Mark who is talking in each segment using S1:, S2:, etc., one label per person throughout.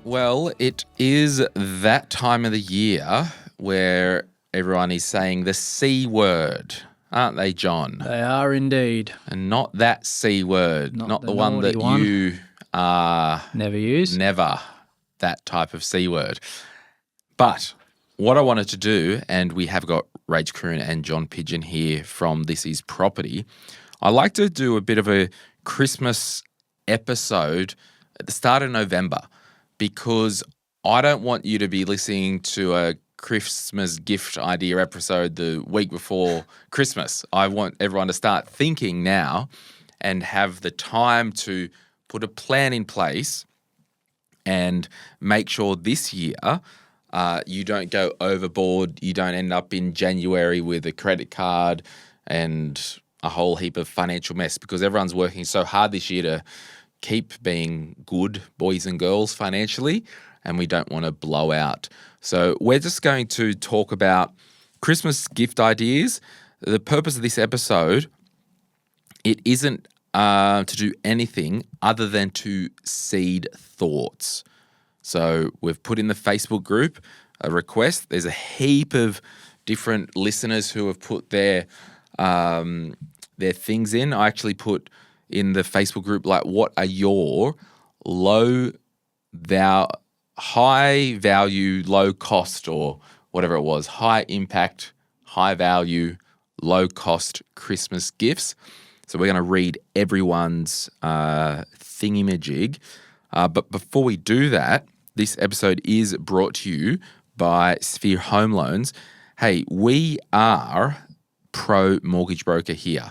S1: Well, it is that time of the year where everyone is saying the C word, aren't they, John?
S2: They are indeed.
S1: And not that C word, not the one
S2: naughty
S1: that
S2: one.
S1: you
S2: Never use.
S1: never that type of C word. But what I wanted to do, and we have got Rach Kroon and John Pidgeon here from This Is Property, I like to do a bit of a Christmas episode at the start of November because I don't want you to be listening to a Christmas gift idea episode the week before Christmas. I want everyone to start thinking now and have the time to put a plan in place and make sure this year you don't go overboard, you don't end up in January with a credit card and a whole heap of financial mess because everyone's working so hard this year to keep being good boys and girls financially, and we don't want to blow out. So we're just going to talk about Christmas gift ideas. The purpose of this episode, it isn't to do anything other than to seed thoughts. So we've put in the Facebook group a request. There's a heap of different listeners who have put their things in. I actually put in the Facebook group, like, what are your high value, low cost, or whatever it was, high impact, high value, low cost Christmas gifts. So we're going to read everyone's thingamajig. But before we do that, this episode is brought to you by Sphere Home Loans. Hey, we are pro mortgage broker here.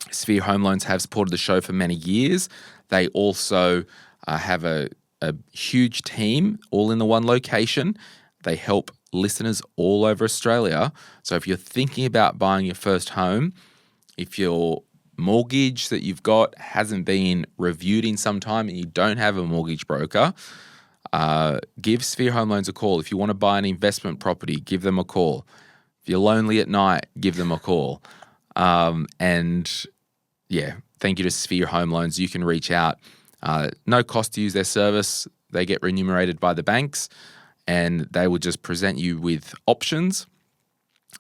S1: Sphere Home Loans have supported the show for many years. They also have a huge team all in the one location. They help listeners all over Australia. So if you're thinking about buying your first home, if your mortgage that you've got hasn't been reviewed in some time and you don't have a mortgage broker, give Sphere Home Loans a call. If you want to buy an investment property, give them a call. If you're lonely at night, give them a call. Thank you to Sphere Home Loans. You can reach out. No cost to use their service. They get remunerated by the banks, and they will just present you with options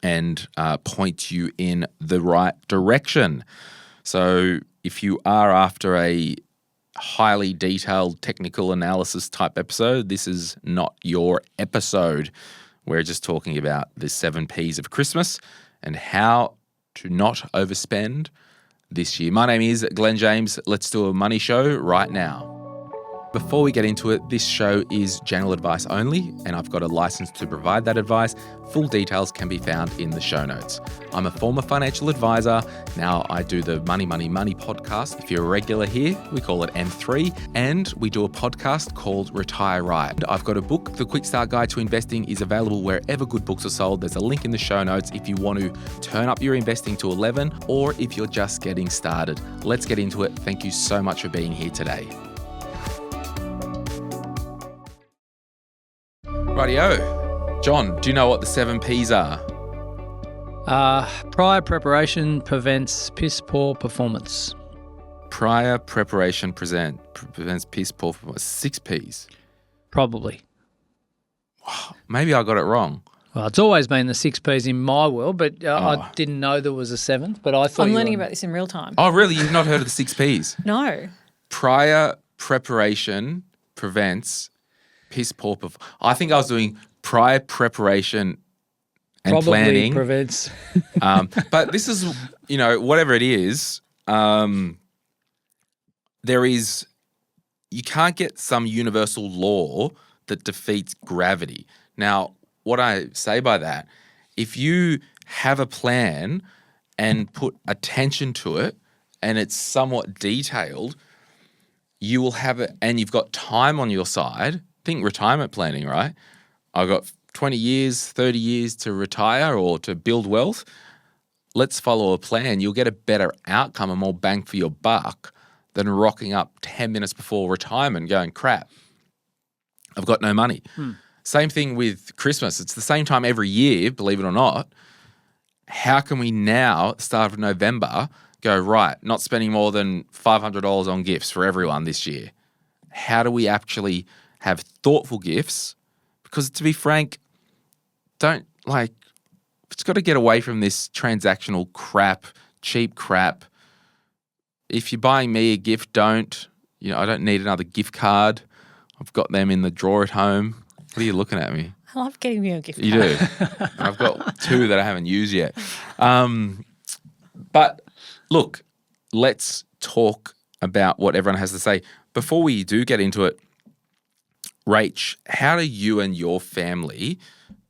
S1: and point you in the right direction. So if you are after a highly detailed technical analysis type episode, this is not your episode. We're just talking about the 7 Ps of Christmas and how to not overspend this year. My name is Glen James. Let's do a money show right now. Before we get into it, this show is general advice only, and I've got a license to provide that advice. Full details can be found in the show notes. I'm a former financial advisor. Now I do the Money, Money, Money podcast. If you're a regular here, we call it M3, and we do a podcast called Retire Right. I've got a book, The Quick Start Guide to Investing, is available wherever good books are sold. There's a link in the show notes if you want to turn up your investing to 11 or if you're just getting started. Let's get into it. Thank you so much for being here today. Rightio. John, do you know what the 7 Ps are?
S2: Prior preparation prevents piss poor performance.
S1: Prior preparation prevents piss poor performance. 6 Ps.
S2: Probably.
S1: Wow, maybe I got it wrong.
S2: Well, it's always been the 6 Ps in my world, but I didn't know there was a 7th. But I thought
S3: I'm learning about this in real time.
S1: Oh, really? You've not heard of the 6 Ps?
S3: No.
S1: Prior preparation prevents piss poor performance. I think I was doing prior preparation and
S2: probably
S1: planning.
S2: Prevents.
S1: But this is, whatever it is, you can't get some universal law that defeats gravity. Now, what I say by that, if you have a plan and put attention to it and it's somewhat detailed, you will have it, and you've got time on your side. Think retirement planning, right? I've got 20 years, 30 years to retire or to build wealth. Let's follow a plan. You'll get a better outcome and more bang for your buck than rocking up 10 minutes before retirement going, crap, I've got no money. Same thing with Christmas. It's the same time every year, believe it or not. How can we now, start of November, go, right, not spending more than $500 on gifts for everyone this year? How do we actually have thoughtful gifts because, to be frank, it's got to get away from this transactional crap, cheap crap. If you're buying me a gift, don't. I don't need another gift card. I've got them in the drawer at home. What are you looking at me?
S3: I love getting you a gift card.
S1: You do. I've got 2 that I haven't used yet. But look, let's talk about what everyone has to say. Before we do get into it, Rach, how do you and your family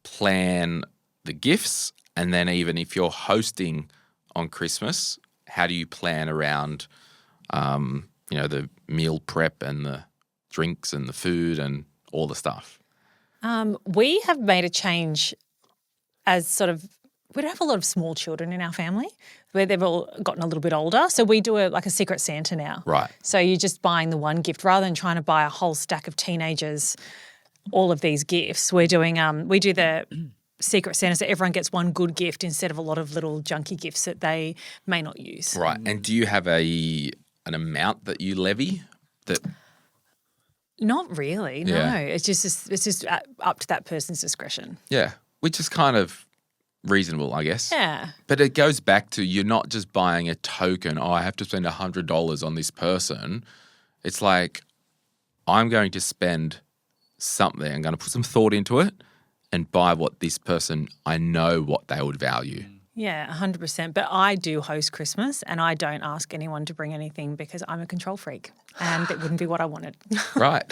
S1: plan the gifts? And then even if you're hosting on Christmas, how do you plan around, the meal prep and the drinks and the food and all the stuff?
S3: We have made a change as we don't have a lot of small children in our family where they've all gotten a little bit older. So we do a Secret Santa now.
S1: Right.
S3: So you're just buying the one gift rather than trying to buy a whole stack of teenagers all of these gifts. We're doing we do the Secret Santa so everyone gets one good gift instead of a lot of little junky gifts that they may not use.
S1: Right. And do you have an amount that you levy that?
S3: Not really, no.
S1: Yeah.
S3: It's just up to that person's discretion.
S1: Yeah, which is kind of reasonable, I guess.
S3: Yeah.
S1: But it goes back to you're not just buying a token, I have to spend $100 on this person. It's like I'm going to spend something, I'm going to put some thought into it and buy what this person, I know what they would value.
S3: Yeah, 100%. But I do host Christmas and I don't ask anyone to bring anything because I'm a control freak and it wouldn't be what I wanted.
S1: Right.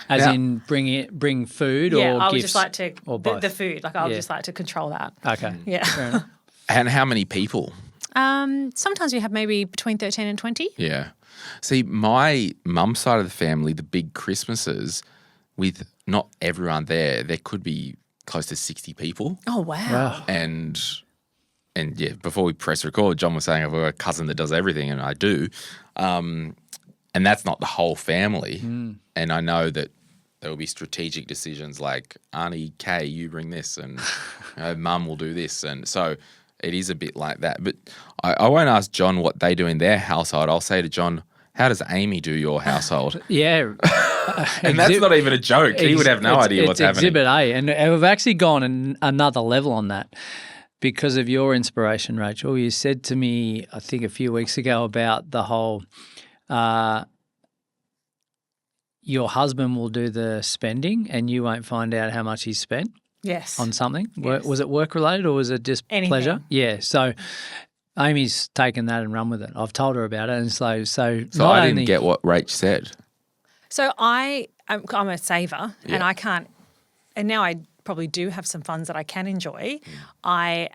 S2: As in bring food or
S3: yeah, I would
S2: gifts?
S3: just like to,
S2: or both?
S3: the food, I would just like to control that.
S2: Okay.
S3: Yeah.
S2: Fair enough.
S1: And how many people?
S3: Sometimes we have maybe between 13 and 20.
S1: Yeah. See, my mum's side of the family, the big Christmases, with not everyone there could be close to 60 people.
S3: Oh, wow.
S1: And yeah, before we press record, John was saying I've got a cousin that does everything, and I do. And that's not the whole family. And I know that there will be strategic decisions like, Auntie Kay, you bring this, and Mum will do this. And so it is a bit like that. But I won't ask John what they do in their household. I'll say to John, how does Amy do your household?
S2: Yeah.
S1: And that's not even a joke. He would have no idea what's happening.
S2: It's Exhibit A. And we've actually gone another level on that. Because of your inspiration, Rachel, you said to me, I think a few weeks ago, about the whole your husband will do the spending and you won't find out how much he's spent on something.
S3: Yes.
S2: Was it work-related or was it just
S3: Anything.
S2: pleasure? Yeah. So Amy's taken that and run with it. I've told her about it. And so
S1: I didn't get what Rach said.
S3: So I'm a saver and I can't – and now I probably do have some funds that I can enjoy. I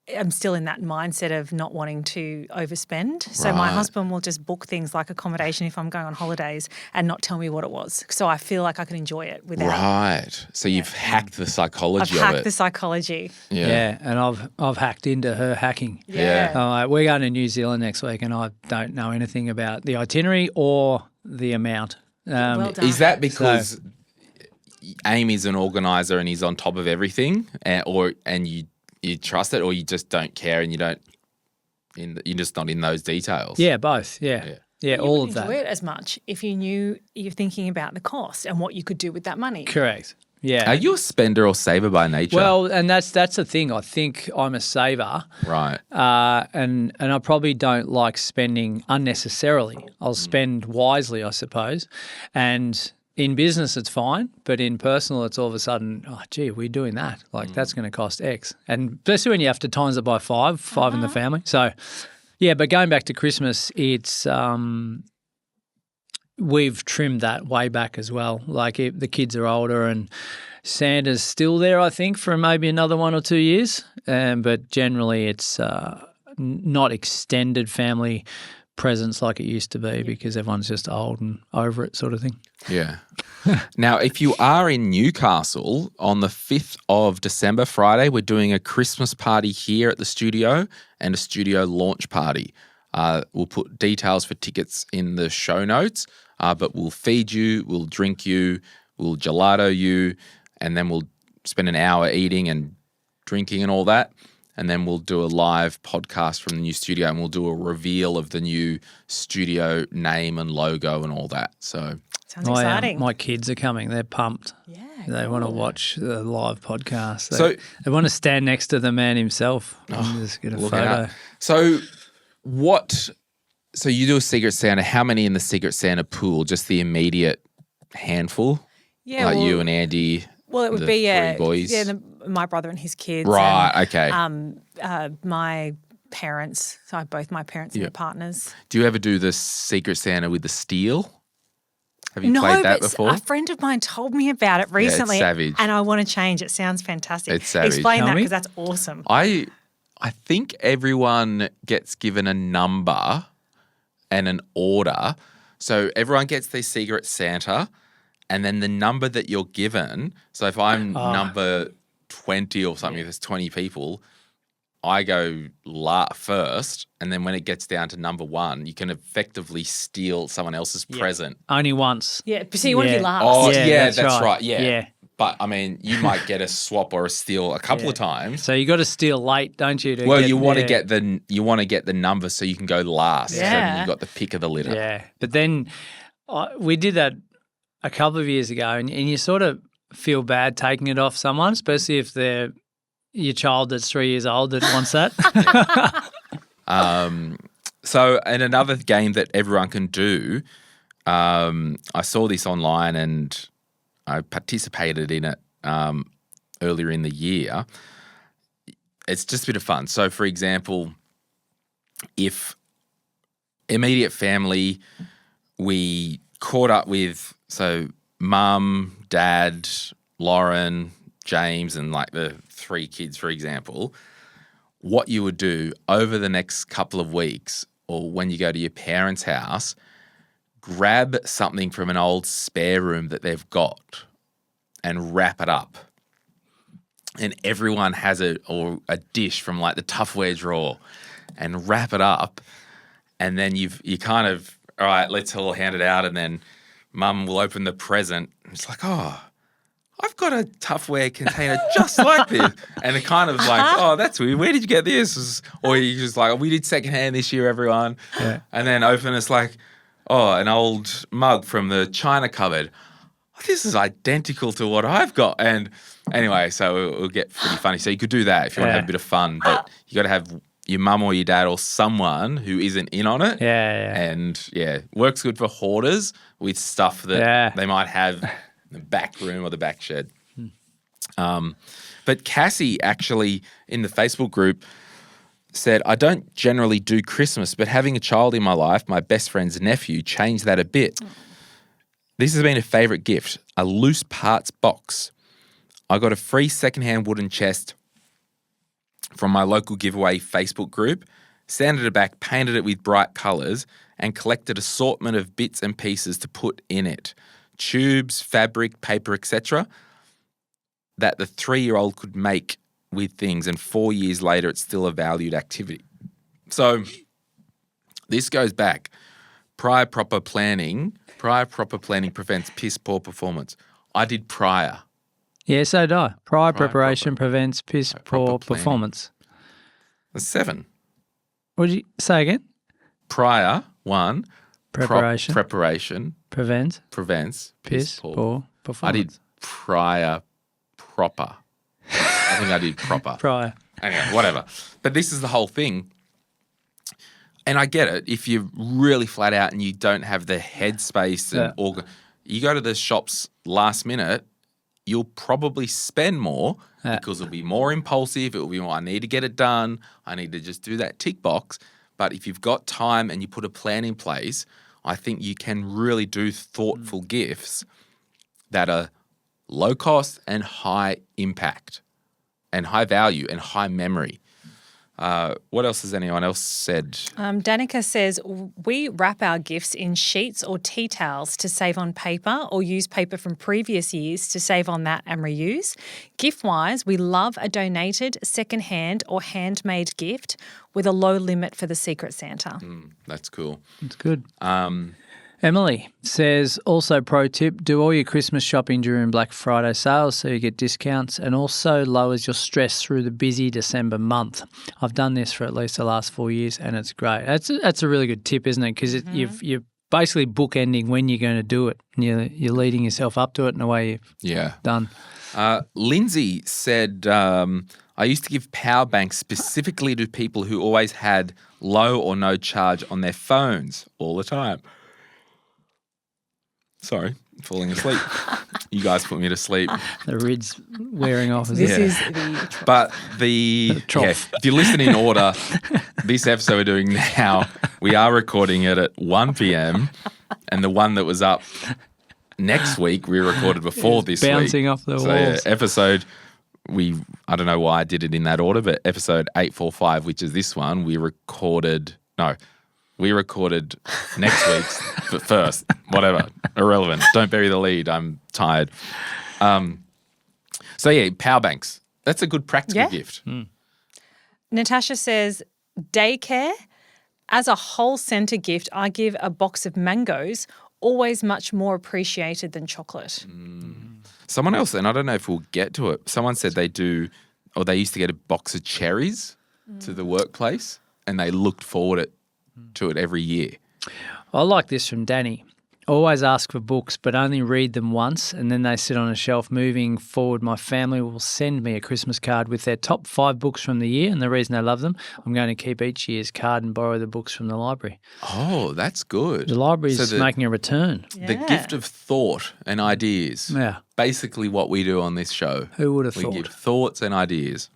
S3: am still in that mindset of not wanting to overspend. So my husband will just book things like accommodation if I'm going on holidays and not tell me what it was. So I feel like I can enjoy it without.
S1: Right. So you've hacked the psychology
S3: I've
S1: of
S3: hacked
S1: it.
S3: the psychology.
S2: Yeah, and I've hacked into her hacking.
S3: Yeah.
S2: We're going to New Zealand next week and I don't know anything about the itinerary or the amount.
S3: Well done.
S1: Is that because Amy's an organizer and he's on top of everything, and you trust it, or you just don't care and you're just not in those details?
S2: Yeah, both. Yeah, all of that.
S3: You wouldn't enjoy it as much if you knew you're thinking about the cost and what you could do with that money.
S2: Correct. Yeah.
S1: Are you a spender or saver by nature?
S2: Well, and that's the thing. I think I'm a saver.
S1: Right.
S2: And I probably don't like spending unnecessarily. I'll spend wisely, I suppose. And in business, it's fine, but in personal, it's all of a sudden, oh, gee, we're doing that. Like, that's going to cost X. And especially when you have to times it by five in the family. So, yeah, but going back to Christmas, it's we've trimmed that way back as well. Like, the kids are older and Santa's still there, I think, for maybe another 1 or 2 years. But generally, it's not extended family presents like it used to be because everyone's just old and over it sort of thing.
S1: Yeah. Now, if you are in Newcastle on the 5th of December, Friday, we're doing a Christmas party here at the studio and a studio launch party. We'll put details for tickets in the show notes, but we'll feed you, we'll drink you, we'll gelato you, and then we'll spend an hour eating and drinking and all that. And then we'll do a live podcast from the new studio and we'll do a reveal of the new studio name and logo and all that. So
S3: Sounds exciting.
S2: My kids are coming. They're pumped.
S3: Yeah.
S2: They want to watch the live podcast.
S1: So-
S2: They want to stand next to the man himself and just get a
S1: Look
S2: photo.
S1: out. So you do a Secret Santa. How many in the Secret Santa pool? Just the immediate handful?
S3: Yeah,
S1: Like
S3: well,
S1: you and Andy?
S3: Well, it would
S1: the
S3: be
S1: three boys?
S3: my brother and his kids.
S1: Right,
S3: and,
S1: okay.
S3: My parents, so I have both my parents and
S1: Yeah.
S3: their partners.
S1: Do you ever do the Secret Santa with the steel? Have you
S3: No,
S1: played that
S3: but
S1: before?
S3: a friend of mine told me about it recently.
S1: savage.
S3: And I want to change. It sounds fantastic.
S1: It's savage.
S3: Explain
S2: Tell
S3: that
S2: me.
S3: because that's awesome.
S1: I think everyone gets given a number and an order. So everyone gets their Secret Santa, and then the number that you're given. So if I'm number 20 or something, if there's 20 people, I go first, and then when it gets down to number 1, you can effectively steal someone else's present.
S2: Only once.
S3: Yeah, so you want to be last.
S1: Oh,
S2: Yeah,
S1: yeah,
S2: that's
S1: that's
S2: right.
S1: right. Yeah.
S2: Yeah.
S1: But, I mean, you might get a swap or a steal a couple of times.
S2: So you got to steal late, don't you?
S1: Well, you want to get the number so you can go last.
S3: Yeah.
S1: So you got the pick of the litter.
S2: Yeah, but then we did that a couple of years ago, and you sort of feel bad taking it off someone, especially if they're your child that's 3 years old that wants that.
S1: So, and another game that everyone can do, I saw this online and I participated in it earlier in the year. It's just a bit of fun. So, for example, if immediate family, we caught up with, so mum, dad, Lauren, James, and like the 3 kids, for example, what you would do over the next couple of weeks or when you go to your parents' house, grab something from an old spare room that they've got and wrap it up. And everyone has a dish from like the Tupperware drawer and wrap it up. And then you kind of, all right, let's all hand it out. And then mum will open the present. It's like, oh, I've got a Tupperware container just like this. And it kind of like, oh, that's weird. Where did you get this? Or you just like, oh, we did secondhand this year, everyone.
S2: Yeah.
S1: And then open, it's like, oh, an old mug from the china cupboard. Oh, this is identical to what I've got. And anyway, so it'll get pretty funny. So you could do that if you want to have a bit of fun. But you got to have your mum or your dad or someone who isn't in on it.
S2: Yeah.
S1: And works good for hoarders with stuff that they might have in the back room or the back shed. But Cassie actually in the Facebook group said, I don't generally do Christmas, but having a child in my life, my best friend's nephew, changed that a bit. This has been a favourite gift, a loose parts box. I got a free secondhand wooden chest from my local giveaway Facebook group, sanded it back, painted it with bright colours, and collected assortment of bits and pieces to put in it. Tubes, fabric, paper, etc. that the 3-year-old could make with things, and 4 years later it's still a valued activity. So this goes back. Prior proper planning prevents piss poor performance. I did prior.
S2: Yeah, so did I. Prior preparation prevents piss
S1: proper
S2: poor
S1: planning.
S2: performance.
S1: That's 7.
S2: What did you say again?
S1: Prior, 1.
S2: Preparation.
S1: Preparation
S2: Prevents
S1: piss
S2: poor
S1: I
S2: performance.
S1: did prior proper. I think I did proper.
S2: Prior.
S1: Anyway, whatever. But this is the whole thing. And I get it. If you're really flat out and you don't have the headspace and you go to the shops last minute, you'll probably spend more because it'll be more impulsive. It will be more, I need to get it done. I need to just do that tick box. But if you've got time and you put a plan in place, I think you can really do thoughtful gifts that are low cost and high impact and high value and high memory. What else has anyone else said?
S3: Danica says, we wrap our gifts in sheets or tea towels to save on paper or use paper from previous years to save on that and reuse. Gift-wise, we love a donated, secondhand or handmade gift with a low limit for the Secret Santa.
S1: That's cool.
S2: That's good. Emily says, also pro tip, do all your Christmas shopping during Black Friday sales so you get discounts and also lowers your stress through the busy December month. I've done this for at least the last 4 years and it's great. That's a really good tip, isn't it? Because you're basically bookending when you're going to do it. And you're leading yourself up to it in a way you've done.
S1: Lindsay said, I used to give power banks specifically to people who always had low or no charge on their phones all the time. Sorry, falling asleep. You guys put me to sleep.
S2: The rid's wearing off.
S3: This is the
S1: But if you listen in order, this episode we're doing now, we are recording it at 1 p.m. and the one that was up next week we recorded before this week.
S2: Bouncing off the walls.
S1: Yeah, episode, I don't know why I did it in that order, but episode 845, which is this one, we recorded next week's, but first, whatever, irrelevant. Don't bury the lead. I'm tired. Power banks. That's a good practical gift.
S3: Natasha says, daycare. As a whole centre gift, I give a box of mangoes, always much more appreciated than chocolate.
S1: Someone else, and I don't know if we'll get to it, someone said they used to get a box of cherries to the workplace and they looked forward to it every year.
S2: I like this from Danny. Always ask for books, but only read them once, and then they sit on a shelf. Moving forward, my family will send me a Christmas card with their top 5 books from the year, and the reason I love them, I'm going to keep each year's card and borrow the books from the library.
S1: Oh, that's good.
S2: The library is making a return.
S1: The gift of thought and ideas.
S2: Yeah.
S1: Basically what we do on this show.
S2: Who would have thought?
S1: We give thoughts and ideas.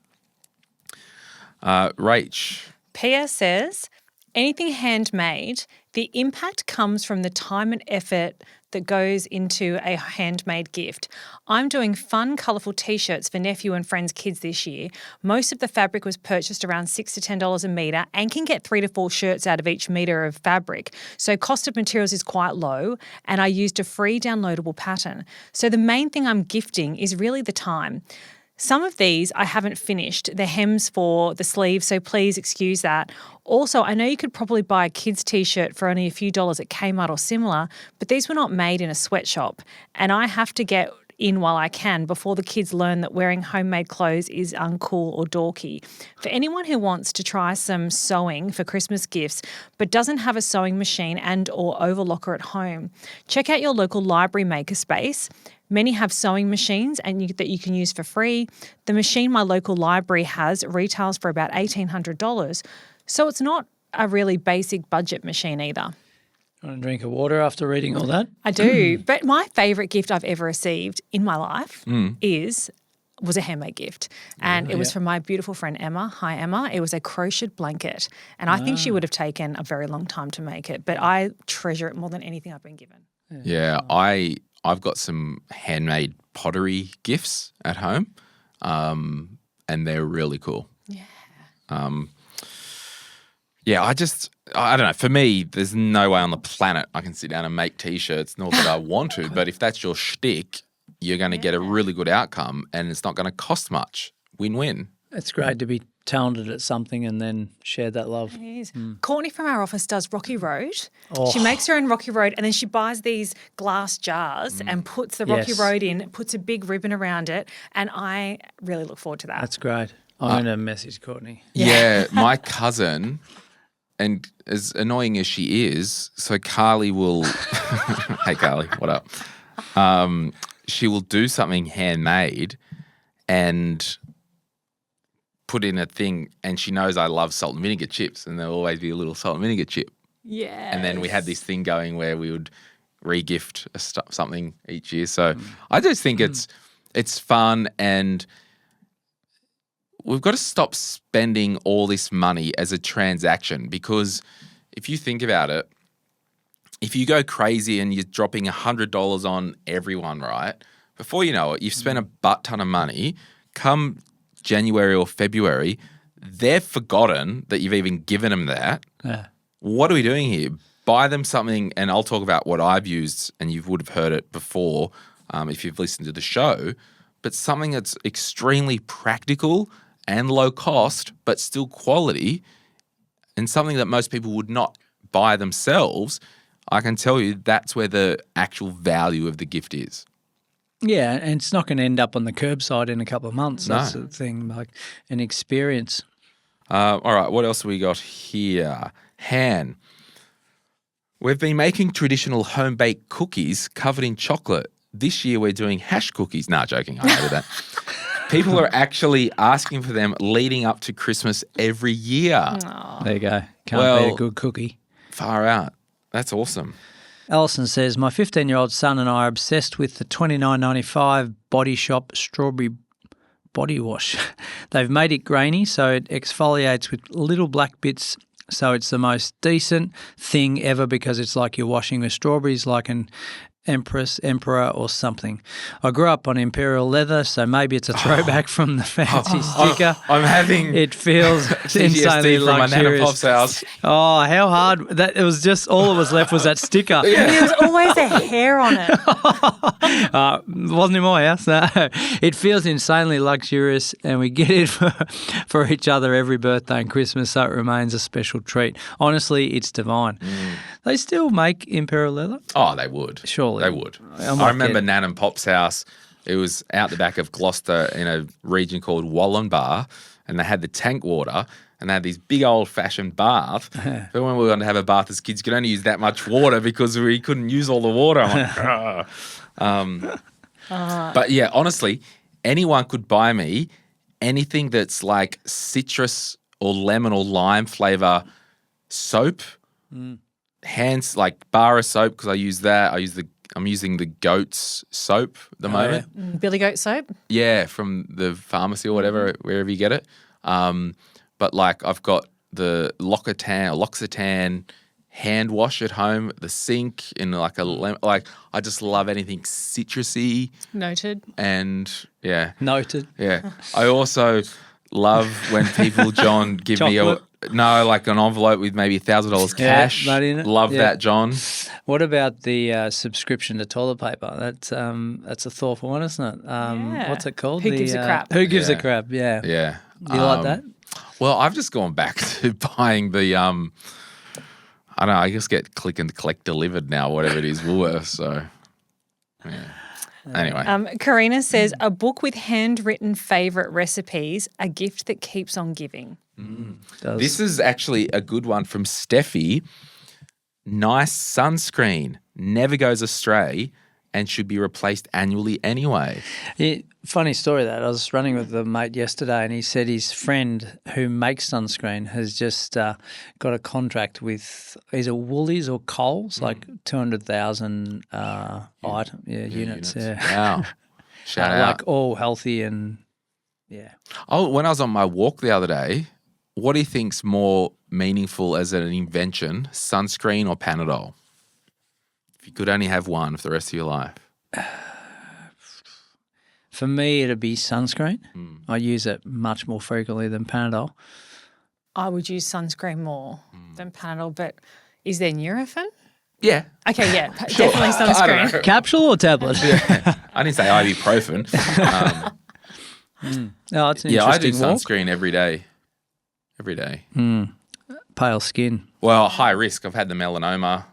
S1: Rach.
S3: Pia says, anything handmade, the impact comes from the time and effort that goes into a handmade gift. I'm doing fun, colourful T-shirts for nephew and friends' kids this year. Most of the fabric was purchased around $6 to $10 a metre and can get 3 to 4 shirts out of each metre of fabric. So cost of materials is quite low, and I used a free downloadable pattern. So the main thing I'm gifting is really the time. Some of these I haven't finished. They're hems for the sleeves, so please excuse that. Also, I know you could probably buy a kid's T-shirt for only a few dollars at Kmart or similar, but these were not made in a sweatshop, and I have to get in while I can before the kids learn that wearing homemade clothes is uncool or dorky. For anyone who wants to try some sewing for Christmas gifts but doesn't have a sewing machine and or overlocker at home, check out your local library makerspace. Many have sewing machines that you can use for free. The machine my local library has retails for about $1,800. So it's not a really basic budget machine either.
S2: Want a drink of water after reading all that?
S3: I do. But my favourite gift I've ever received in my life was a handmade gift. And it was from my beautiful friend Emma. Hi, Emma. It was a crocheted blanket. And I think she would have taken a very long time to make it. But I treasure it more than anything I've been given.
S1: Yeah, I've got some handmade pottery gifts at home, and they're really cool. Yeah. I don't know. For me, there's no way on the planet I can sit down and make T-shirts, nor that I want to. But if that's your shtick, you're going to get a really good outcome, and it's not going to cost much. Win-win.
S2: It's great to be talented at something and then share that love.
S3: It is. Courtney from our office does Rocky Road. She makes her own Rocky Road, and then she buys these glass jars and puts the Rocky Road in, puts a big ribbon around it, and I really look forward to that.
S2: That's great. I'm going to message Courtney.
S1: Yeah, my cousin, and as annoying as she is, so Carly will – hey, Carly, what up? She will do something handmade and – put in a thing, and she knows I love salt and vinegar chips, and there'll always be a little salt and vinegar chip.
S3: Yeah.
S1: And then we had this thing going where we would re-gift something each year. So I just think it's fun, and we've got to stop spending all this money as a transaction, because if you think about it, if you go crazy and you're dropping $100 on everyone, right, before you know it, you've spent a butt ton of money. Come January or February, they've forgotten that you've even given them that.
S2: Yeah.
S1: What are we doing here? Buy them something, and I'll talk about what I've used, and you would have heard it before if you've listened to the show, but something that's extremely practical and low cost, but still quality, and something that most people would not buy themselves. I can tell you that's where the actual value of the gift is.
S2: Yeah, and it's not going to end up on the curbside in a couple of months.
S1: No.
S2: That's the thing, like an experience.
S1: All right, what else have we got here? Han. We've been making traditional home-baked cookies covered in chocolate. This year we're doing hash cookies. Nah, joking. I hated that. People are actually asking for them leading up to Christmas every year.
S2: There you go. Can't beat a good cookie.
S1: Far out. That's awesome.
S2: Alison says, my 15-year-old son and I are obsessed with the $29.95 Body Shop strawberry body wash. They've made it grainy so it exfoliates with little black bits, so it's the most decent thing ever because it's like you're washing with strawberries like an emperor or something. I grew up on Imperial leather, so maybe it's a throwback from the fancy sticker.
S1: I'm having
S2: it feels insanely
S1: PTSD from my Nan and Pop's house.
S2: Oh, how hard. It was just all that was left was that sticker.
S3: Yeah. There was always a hair on it.
S2: Wasn't in my house, no. It feels insanely luxurious and we get it for each other every birthday and Christmas, so it remains a special treat. Honestly, it's divine. They still make Imperial leather?
S1: Oh, they would.
S2: Surely.
S1: They would. I remember Nan and Pop's house. It was out the back of Gloucester in a region called Wallenbar, and they had the tank water, and they had these big old-fashioned bath. But when we were going to have a bath as kids, you could only use that much water because we couldn't use all the water. I'm like, But yeah, honestly, anyone could buy me anything that's like citrus or lemon or lime flavour soap, hands like bar of soap because I use that. I'm using the goat's soap at the moment.
S3: Billy Goat soap?
S1: Yeah, from the pharmacy or whatever, wherever you get it. But like I've got the L'Occitane hand wash at home, the sink in like I just love anything citrusy.
S3: Noted.
S1: And yeah.
S2: Noted.
S1: Yeah. I also love when people, John, give me an envelope with maybe $1,000 cash.
S2: Money in it.
S1: Love that, John.
S2: What about the subscription to toilet paper? That's a thoughtful one, isn't it? What's it called?
S3: Who gives a crap?
S2: Who gives a crap? Yeah.
S1: Yeah.
S2: Do you like that?
S1: Well, I've just gone back to buying the I don't know, I just get click and collect delivered now, whatever it is, Woolworths. So yeah. Anyway.
S3: Karina says, a book with handwritten favourite recipes, a gift that keeps on giving.
S1: This is actually a good one from Steffi. Nice sunscreen, never goes astray and should be replaced annually anyway.
S2: Funny story that. I was running with a mate yesterday and he said his friend who makes sunscreen has just got a contract with either Woolies or Coles, like 200,000 units. Yeah.
S1: Wow. Shout out.
S2: Like all healthy and yeah.
S1: Oh, when I was on my walk the other day, what do you think's more meaningful as an invention, sunscreen or Panadol? If you could only have one for the rest of your life.
S2: For me, it'd be sunscreen. I use it much more frequently than Panadol.
S3: I would use sunscreen more than Panadol, but is there Nurofen?
S1: Yeah.
S3: Okay, yeah, definitely sunscreen.
S2: Capsule or tablet?
S1: I didn't say ibuprofen.
S2: No, it's an
S1: yeah, I do
S2: interesting walk.
S1: sunscreen every day. Every day.
S2: Pale skin.
S1: Well, high risk. I've had the melanoma.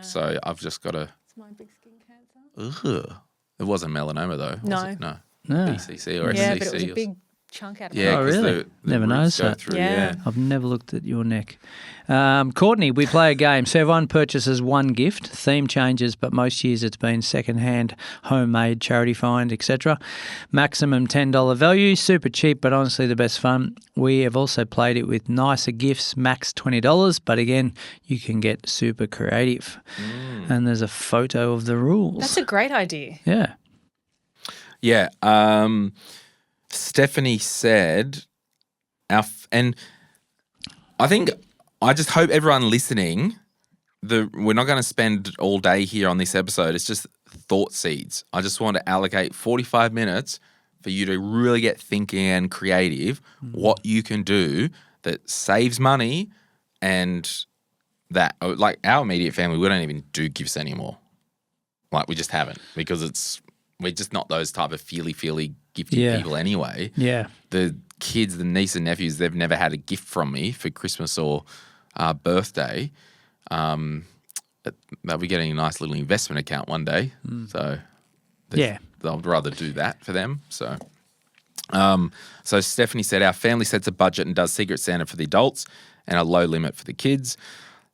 S1: So I've just got to.
S3: It's my big skin cancer.
S1: Ugh. It wasn't melanoma though.
S3: No.
S1: Was it? No.
S2: No.
S1: BCC or SCC.
S3: Yeah, but it was a big chunk out of
S1: Yeah,
S2: Oh,
S1: 'cause
S2: really?
S1: the
S2: Never
S1: roots
S2: noticed
S1: go
S2: that.
S1: through,
S3: Yeah.
S2: I've never looked at your neck. Courtney, we play a game. So everyone purchases one gift. Theme changes, but most years it's been secondhand, homemade, charity find, etc. Maximum $10 value. Super cheap, but honestly the best fun. We have also played it with nicer gifts, max $20, but again, you can get super creative. And there's a photo of the rules.
S3: That's a great idea.
S2: Yeah.
S1: Yeah. Stephanie said, and I think I just hope everyone listening, we're not going to spend all day here on this episode. It's just thought seeds. I just want to allocate 45 minutes for you to really get thinking and creative what you can do that saves money and that, like our immediate family, we don't even do gifts anymore. Like we just haven't because we're just not those type of feely gifty people anyway.
S2: Yeah.
S1: The kids, the niece and nephews, they've never had a gift from me for Christmas or birthday. They'll be getting a nice little investment account one day. So they'll rather do that for them. So Stephanie said, our family sets a budget and does Secret Santa for the adults and a low limit for the kids.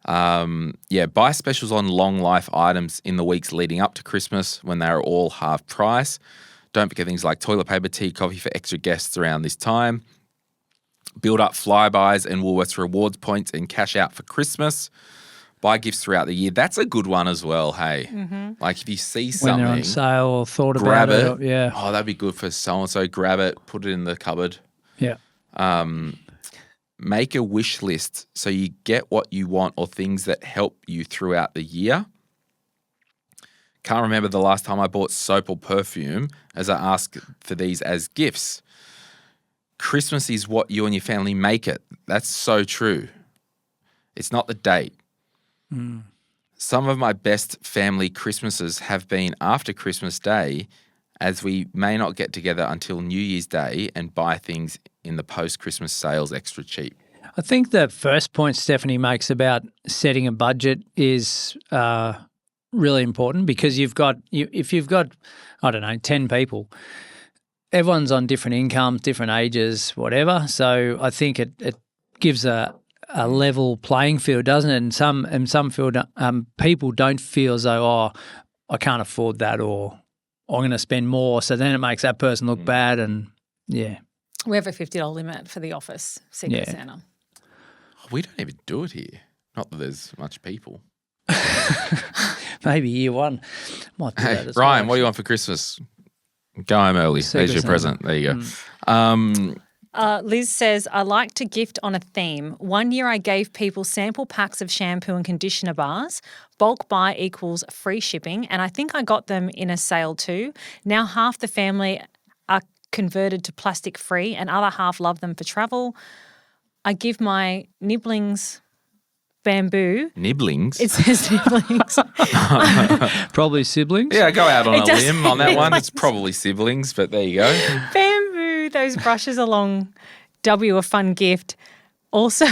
S1: Buy specials on long life items in the weeks leading up to Christmas when they are all half price. Don't forget things like toilet paper, tea, coffee for extra guests around this time. Build up Flybuys and Woolworths rewards points and cash out for Christmas. Buy gifts throughout the year. That's a good one as well, hey. Like if you see something.
S2: When they're on sale or thought
S1: grab
S2: about
S1: it.
S2: Yeah.
S1: Oh, that'd be good for so-and-so. Grab it, put it in the cupboard.
S2: Yeah.
S1: Make a wish list so you get what you want or things that help you throughout the year. Can't remember the last time I bought soap or perfume as I ask for these as gifts. Christmas is what you and your family make it. That's so true. It's not the date. Some of my best family Christmases have been after Christmas Day, as we may not get together until New Year's Day and buy things in the post-Christmas sales extra cheap.
S2: I think the first point Stephanie makes about setting a budget is really important because if you've got, I don't know, 10 people, everyone's on different incomes, different ages, whatever. So I think it gives a level playing field, doesn't it? And some people don't feel as though, I can't afford that or I'm going to spend more. So then it makes that person look bad and yeah.
S3: We have a $50 limit for the office, Secret Santa.
S1: We don't even do it here. Not that there's much people.
S2: Maybe year one. Might do that as
S1: Ryan,
S2: well,
S1: what do you want for Christmas? Go home early. There's your present. There you go.
S3: Liz says, I like to gift on a theme. One year I gave people sample packs of shampoo and conditioner bars. Bulk buy equals free shipping. And I think I got them in a sale too. Now half the family are converted to plastic free and other half love them for travel. I give my nibblings bamboo.
S1: Nibblings?
S3: It says nibblings.
S2: Probably siblings.
S1: Yeah, go out on a
S3: does
S1: limb on that one. It's probably siblings, but there you go.
S3: Bamboo, those brushes along W, a fun gift. Also,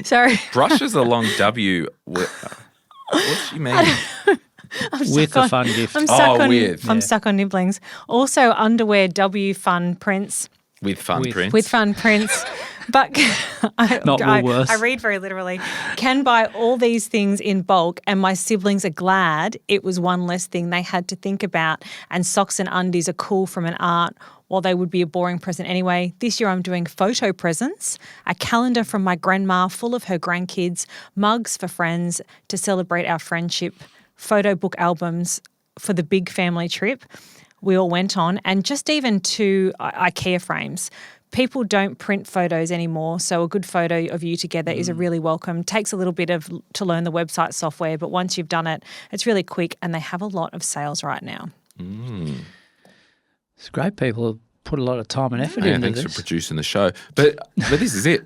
S3: sorry.
S1: Brushes along W. What do you mean?
S2: With a fun gift.
S3: I'm stuck
S1: with.
S3: I'm stuck on nibblings. Also, underwear W, fun prints.
S1: With fun prints.
S3: With fun prints. But
S2: Woolworths.
S3: I read very literally. Can buy all these things in bulk and my siblings are glad it was one less thing they had to think about. And socks and undies are cool from an art while they would be a boring present anyway. This year I'm doing photo presents, a calendar from my grandma full of her grandkids, mugs for friends to celebrate our friendship, photo book albums for the big family trip we all went on, and just even 2 IKEA frames. People don't print photos anymore, so a good photo of you together is a really welcome. Takes a little bit to learn the website software, but once you've done it, it's really quick, and they have a lot of sales right now.
S2: It's great. People put a lot of time and effort into
S1: thanks
S2: this.
S1: for producing the show. But this is it.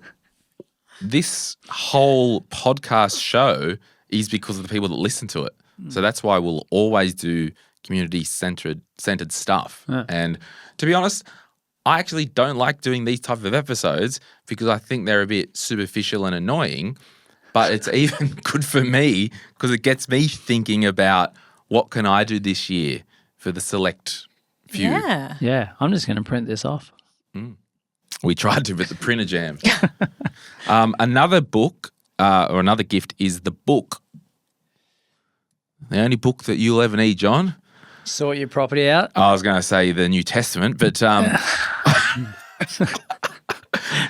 S1: This whole podcast show is because of the people that listen to it. So that's why we'll always do community-centered stuff.
S2: Yeah.
S1: And to be honest, I actually don't like doing these type of episodes because I think they're a bit superficial and annoying, but it's even good for me because it gets me thinking about what can I do this year for the select few.
S3: Yeah.
S2: Yeah, I'm just going to print this off.
S1: We tried to, but the printer jammed. Another book or another gift is the book. The only book that you'll ever need, John.
S2: Sort your property out.
S1: I was going to say the New Testament, but
S2: Is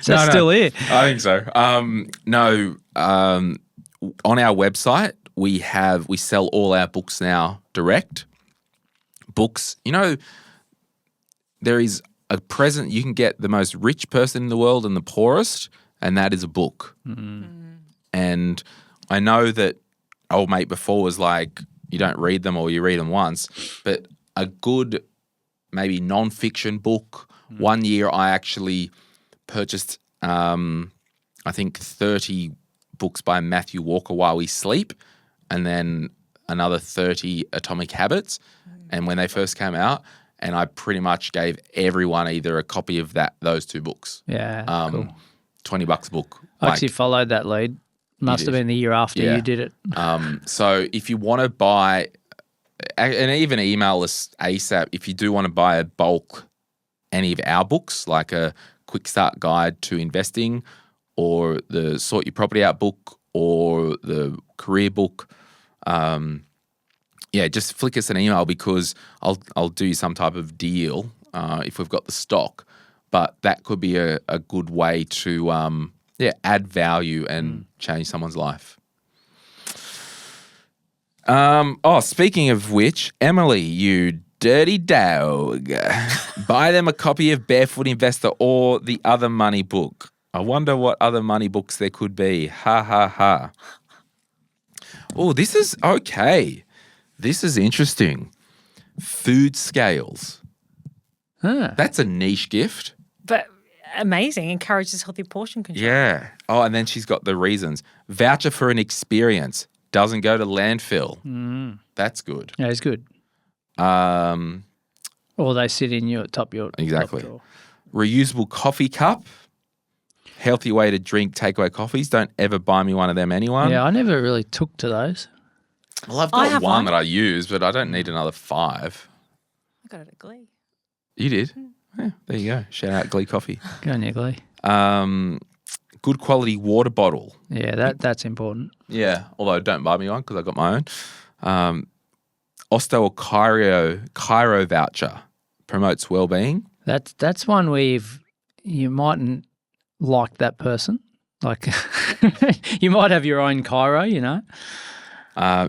S2: that still here?
S1: I think so. No, on our website we sell all our books now direct. Books, there is a present you can get the most rich person in the world and the poorest, and that is a book. And I know that old mate before was like, you don't read them or you read them once, but a good maybe non-fiction book. One year I actually purchased, I think 30 books by Matthew Walker while we sleep, and then another 30 Atomic Habits. And when they first came out, and I pretty much gave everyone either a copy of those 2 books.
S2: Yeah, cool.
S1: $20 a book.
S2: I actually followed that lead. Must have been the year after you did it.
S1: So if you want to buy, and even email us ASAP, if you do want to buy a bulk, any of our books, like a quick start guide to investing or the Sort Your Property Out book or the career book, just flick us an email because I'll do some type of deal if we've got the stock. But that could be a good way to add value and change someone's life. Speaking of which, Emily, you dirty dog, buy them a copy of Barefoot Investor or the Other Money book. I wonder what other money books there could be. Ha, ha, ha. Oh, this is okay. This is interesting. Food scales.
S2: Huh.
S1: That's a niche gift.
S3: But amazing. Encourages healthy portion control.
S1: Yeah. Oh, and then she's got the reasons. Voucher for an experience. Doesn't go to landfill. That's good.
S2: Yeah, it's good. Or they sit in your top your
S1: Exactly.
S2: top drawer.
S1: Reusable coffee cup. Healthy way to drink takeaway coffees. Don't ever buy me one of them, anyone.
S2: Yeah, I never really took to those.
S1: Well, I've
S3: I
S1: got
S3: have
S1: one
S3: one.
S1: that I use, but I don't need another 5.
S3: I got it at Glee.
S1: You did? Yeah, there you go. Shout out Glee Coffee.
S2: Go on, Glee.
S1: Good quality water bottle.
S2: Yeah, that's important.
S1: Yeah, although don't buy me one because I got my own. Osto or Chiro voucher promotes well-being.
S2: That's one where you mightn't like that person. Like you might have your own Chiro, you know.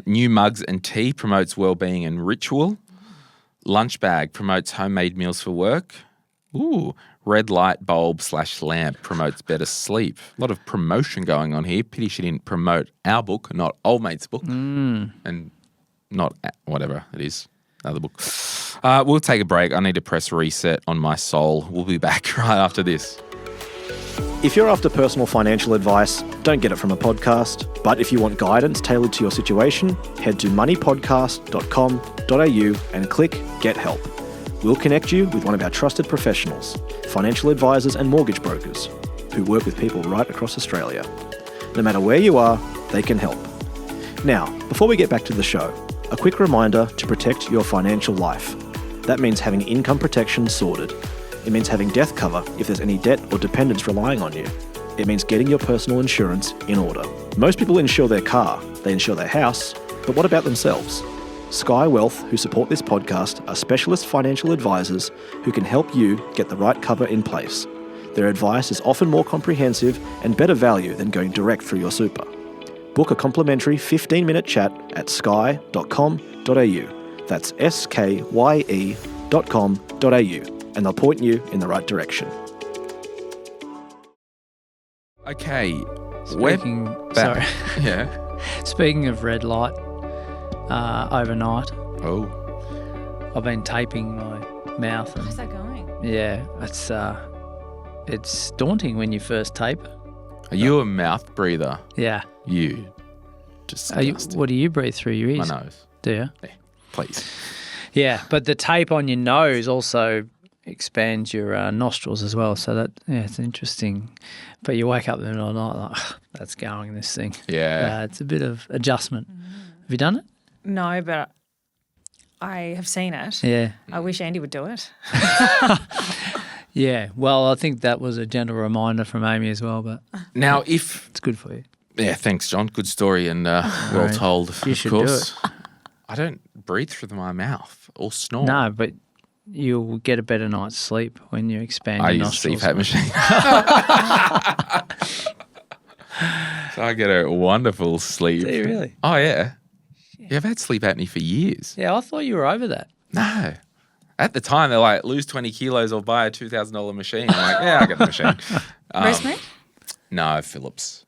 S1: New mugs and tea promotes well-being and ritual. Lunch bag promotes homemade meals for work. Ooh, red light bulb / lamp promotes better sleep. A lot of promotion going on here. Pity she didn't promote our book, not Old Mate's book, and not whatever it is, another book. We'll take a break. I need to press reset on my soul. We'll be back right after this.
S4: If you're after personal financial advice, don't get it from a podcast. But if you want guidance tailored to your situation, head to moneypodcast.com.au and click Get Help. We'll connect you with one of our trusted professionals, financial advisors and mortgage brokers, who work with people right across Australia. No matter where you are, they can help. Now, before we get back to the show, a quick reminder to protect your financial life. That means having income protection sorted. It means having death cover if there's any debt or dependents relying on you. It means getting your personal insurance in order. Most people insure their car, they insure their house, but what about themselves? Sky Wealth, who support this podcast, are specialist financial advisors who can help you get the right cover in place. Their advice is often more comprehensive and better value than going direct through your super. Book a complimentary 15-minute chat at sky.com.au. That's skye.com.au. And they'll point you in the right direction.
S1: Okay,
S2: Speaking,
S1: we're back.
S2: sorry.
S1: Yeah.
S2: Speaking of red light, overnight,
S1: Oh.
S2: I've been taping my mouth. And,
S3: How's that going?
S2: yeah, it's daunting when you first tape.
S1: Are you a mouth breather?
S2: Yeah.
S1: You.
S2: What do you breathe through your ears?
S1: My nose.
S2: Do you?
S1: Yeah, please.
S2: Yeah, but the tape on your nose also expands your nostrils as well. So it's interesting. But you wake up in the middle of the night like, that's going, this thing.
S1: Yeah.
S2: It's a bit of adjustment. Have you done it?
S3: No, but I have seen it.
S2: Yeah.
S3: I wish Andy would do it.
S2: Yeah. Well, I think that was a gentle reminder from Amy as well, but
S1: Now, if...
S2: it's good for you.
S1: Yeah, thanks, John. Good story and well told,
S2: You
S1: of
S2: should
S1: course. I don't breathe through my mouth or snore.
S2: No, but you'll get a better night's sleep when you expand
S1: I
S2: your
S1: use a
S2: nostrils.
S1: CPAP machine. So I get a wonderful sleep.
S2: Do you really?
S1: Oh, yeah. Yeah, I've had sleep apnea for years.
S2: Yeah, I thought you were over that.
S1: No. At the time, they're like, lose 20 kilos or buy a $2,000 machine. I'm like, yeah, I get the machine.
S3: ResMed?
S1: No, Philips.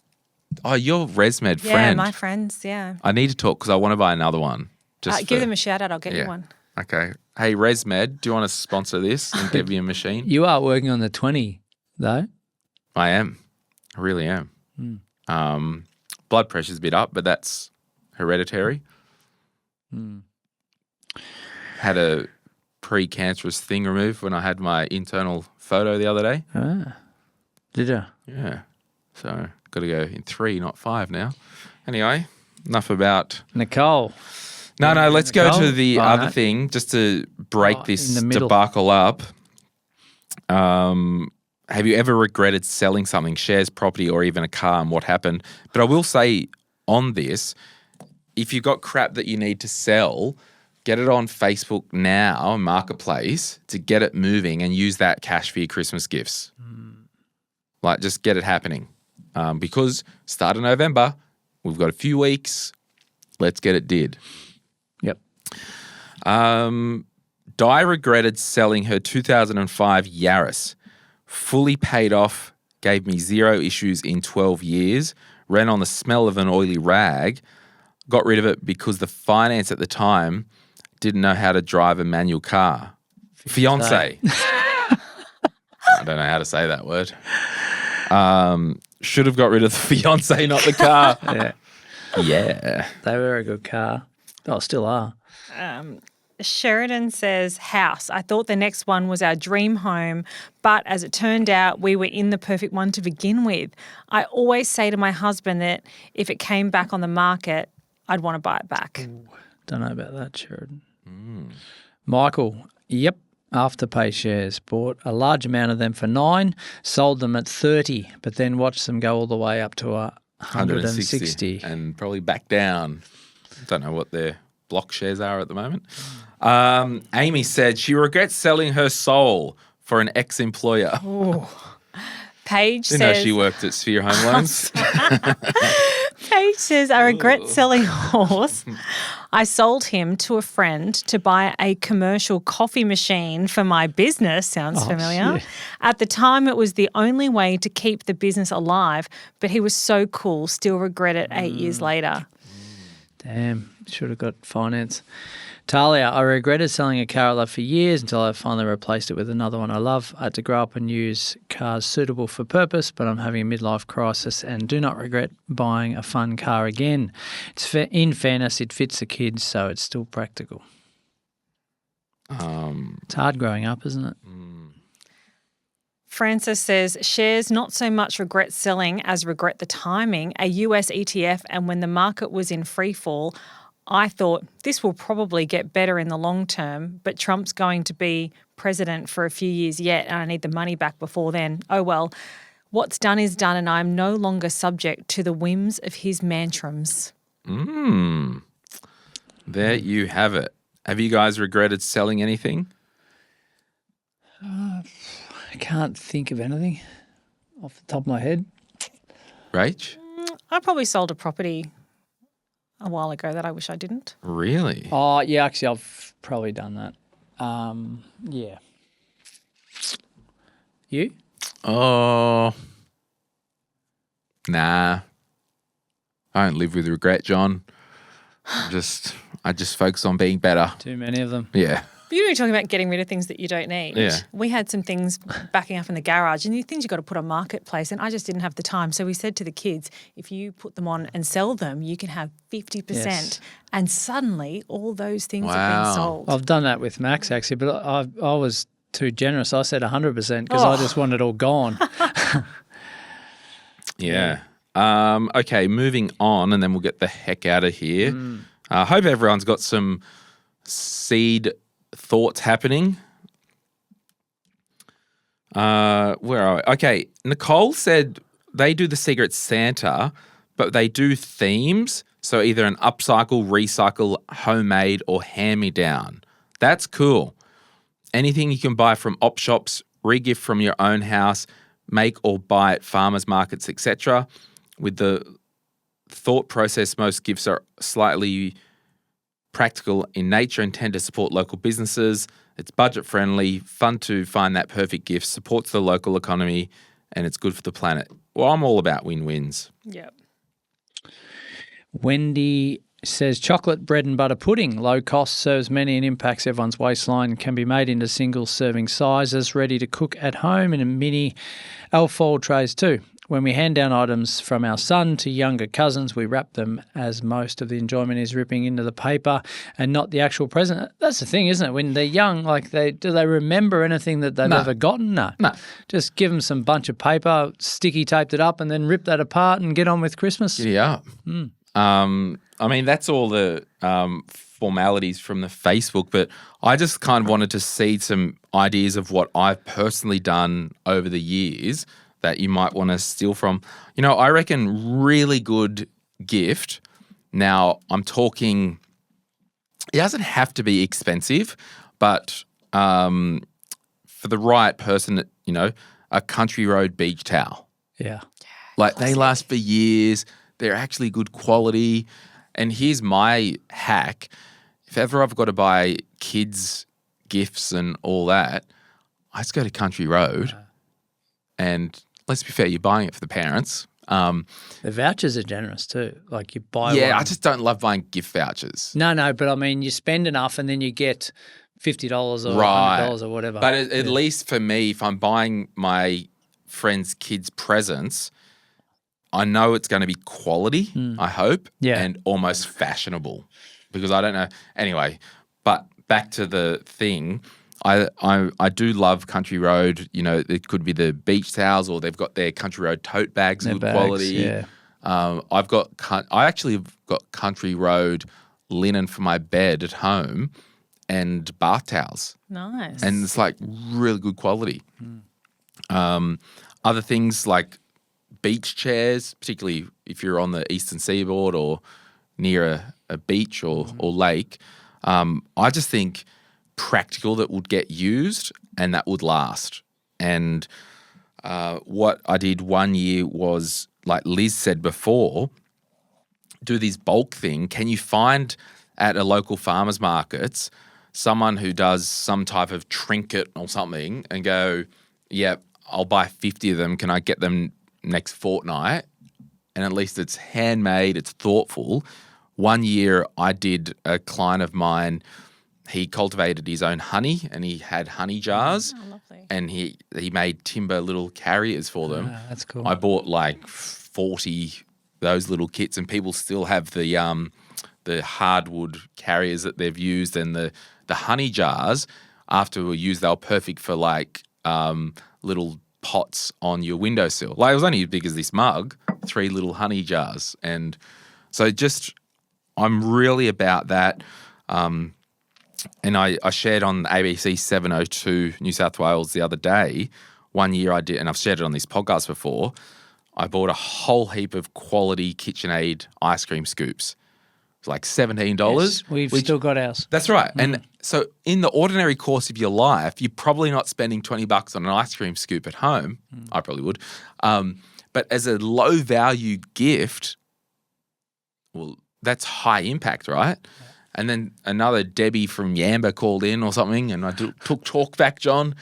S1: Oh, you're ResMed
S3: Yeah,
S1: friend.
S3: my friends, yeah.
S1: I need to talk because I want to buy another one. Just
S3: Give
S1: for-
S3: them a shout out, I'll get
S1: yeah.
S3: you one.
S1: Okay. Hey, ResMed, do you want to sponsor this and give me a machine?
S2: You are working on the 20, though.
S1: I am. I really am. Blood pressure's a bit up, but that's hereditary. Had a pre-cancerous thing removed when I had my internal photo the other day.
S2: Ah, did you?
S1: Yeah. So got to go in 3, not 5 now. Anyway, enough about...
S2: Nicole.
S1: No, let's go
S2: Nicole?
S1: to the
S2: Oh,
S1: other
S2: no.
S1: thing just to break
S2: Oh,
S1: this
S2: in the middle.
S1: debacle up. have you ever regretted selling something, shares, property, or even a car, and what happened? But I will say on this, if you've got crap that you need to sell, get it on Facebook now, Marketplace, to get it moving and use that cash for your Christmas gifts. Like, just get it happening. Because start of November, we've got a few weeks. Let's get it did.
S2: Yep.
S1: Di regretted selling her 2005 Yaris. Fully paid off, gave me 0 issues in 12 years, ran on the smell of an oily rag, got rid of it because the finance at the time didn't know how to drive a manual car. Fiance. I don't know how to say that word. Should have got rid of the fiance, not the car. Yeah.
S2: They were a good car. Oh, still are.
S3: Sheridan says, house. I thought the next one was our dream home, but as it turned out, we were in the perfect one to begin with. I always say to my husband that if it came back on the market, I'd want to buy it back.
S2: Ooh, don't know about that, Sheridan. Michael, yep. Afterpay shares. Bought a large amount of them for 9, sold them at 30, but then watched them go all the way up to 160.
S1: And probably back down. Don't know what their block shares are at the moment. Amy said she regrets selling her soul for an ex-employer.
S3: Paige
S1: Didn't
S3: says...
S1: know she worked at Sphere Home Loans.
S3: Paige says, I regret selling horse. I sold him to a friend to buy a commercial coffee machine for my business. Sounds familiar.
S2: Shit.
S3: At the time, it was the only way to keep the business alive, but he was so cool, still regret it 8 years later.
S2: Damn, should have got finance. Talia, I regretted selling a car I loved for years until I finally replaced it with another one I love. I had to grow up and use cars suitable for purpose, but I'm having a midlife crisis and do not regret buying a fun car again. In fairness, it fits the kids, so it's still practical. It's hard growing up, isn't it?
S3: Francis says, shares not so much regret selling as regret the timing. A US ETF, and when the market was in free fall, I thought this will probably get better in the long term, but Trump's going to be president for a few years yet and I need the money back before then. Oh well, what's done is done and I'm no longer subject to the whims of his mantrams.
S1: There you have it. Have you guys regretted selling anything?
S2: I can't think of anything off the top of my head.
S1: Rach?
S3: I probably sold a property a while ago that I wish I didn't.
S1: Really?
S2: Oh, yeah, actually, I've probably done that. Yeah. You?
S1: Oh, nah. I don't live with regret, John. I just focus on being better.
S2: Too many of them.
S1: Yeah.
S3: But you were talking about getting rid of things that you don't need.
S1: Yeah.
S3: We had some things backing up in the garage and the things you've got to put on Marketplace and I just didn't have the time. So we said to the kids, if you put them on and sell them, you can have 50%.
S2: Yes.
S3: And suddenly all those things have
S1: Wow.
S3: been sold.
S2: I've done that with Max, actually, but I was too generous. I said 100% because I just wanted it all gone.
S1: Yeah. Okay, moving on, and then we'll get the heck out of here. I hope everyone's got some seed thoughts happening. Where are we? Okay, Nicole said they do the Secret Santa, but they do themes. So either an upcycle, recycle, homemade, or hand-me-down. That's cool. Anything you can buy from op shops, re-gift from your own house, make or buy at farmers markets, etc. With the thought process, most gifts are slightly practical in nature and tend to support local businesses. It's budget friendly, fun to find that perfect gift, supports the local economy, and it's good for the planet. Well, I'm all about win-wins.
S3: Yep.
S2: Wendy says chocolate bread and butter pudding, low cost, serves many and impacts everyone's waistline, can be made into single serving sizes, ready to cook at home in a mini alfoil trays too. When we hand down items from our son to younger cousins, we wrap them as most of the enjoyment is ripping into the paper and not the actual present. That's the thing, isn't it? When they're young, like do they remember anything that they've ever gotten? No. Just give them some bunch of paper, sticky taped it up and then rip that apart and get on with Christmas.
S1: Giddy up. I mean, that's all the formalities from the Facebook, but I just kind of wanted to seed some ideas of what I've personally done over the years that you might want to steal from. You know, I reckon really good gift. Now, I'm talking, it doesn't have to be expensive, but for the right person, you know, a Country Road beach towel.
S2: Yeah.
S1: Like they last for years. They're actually good quality. And here's my hack. If ever I've got to buy kids gifts and all that, I just go to Country Road and let's be fair, you're buying it for the parents.
S2: The vouchers are generous too. Like you buy one.
S1: Yeah, I just don't love buying gift vouchers.
S2: No, but I mean you spend enough and then you get $50 or
S1: Right.
S2: $100 or whatever.
S1: But at least for me, if I'm buying my friends' kids presents, I know it's going to be quality, I hope, and almost fashionable because I don't know. Anyway, but back to the thing, I do love Country Road. You know, it could be the beach towels or they've got their Country Road tote bags, good quality.
S2: Yeah.
S1: I actually have got Country Road linen for my bed at home and bath towels.
S3: Nice.
S1: And it's like really good quality. Other things like beach chairs, particularly if you're on the eastern seaboard or near a beach or lake, I just think practical that would get used and that would last. And what I did one year was, like Liz said before, do this bulk thing. Can you find at a local farmers markets someone who does some type of trinket or something and go, yeah, I'll buy 50 of them. Can I get them next fortnight? And at least it's handmade, it's thoughtful. One year I did a client of mine, he cultivated his own honey and he had honey jars.
S3: Oh, lovely.
S1: And he made timber little carriers for them.
S2: That's cool.
S1: I bought like 40 those little kits and people still have the hardwood carriers that they've used and the honey jars after we used, they were perfect for like little pots on your windowsill. Like it was only as big as this mug, 3 little honey jars. And so just, I'm really about that. And I shared on ABC 702 New South Wales the other day. One year I did, and I've shared it on this podcast before, I bought a whole heap of quality KitchenAid ice cream scoops. It was like $17.
S2: Yes, we've still got ours.
S1: That's right. And so in the ordinary course of your life, you're probably not spending $20 on an ice cream scoop at home. I probably would. But as a low value gift, well, that's high impact, right? Yeah. And then another Debbie from Yamba called in or something, and I took talk back, John.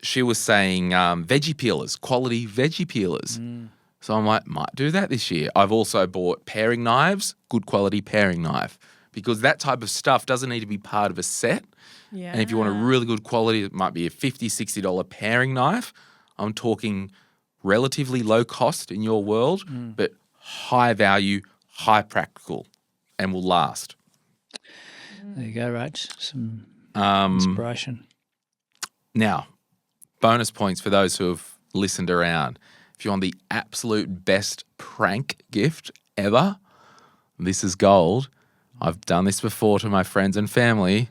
S1: She was saying veggie peelers, quality veggie peelers. So I'm like, might do that this year. I've also bought paring knives, good quality paring knife, because that type of stuff doesn't need to be part of a set.
S3: Yeah.
S1: And if you want a really good quality, it might be a $50, $60 paring knife. I'm talking relatively low cost in your world, but high value, high practical, and will last.
S2: There you go, Rach. Some inspiration.
S1: Now, bonus points for those who have listened around. If you want the absolute best prank gift ever, this is gold. I've done this before to my friends and family.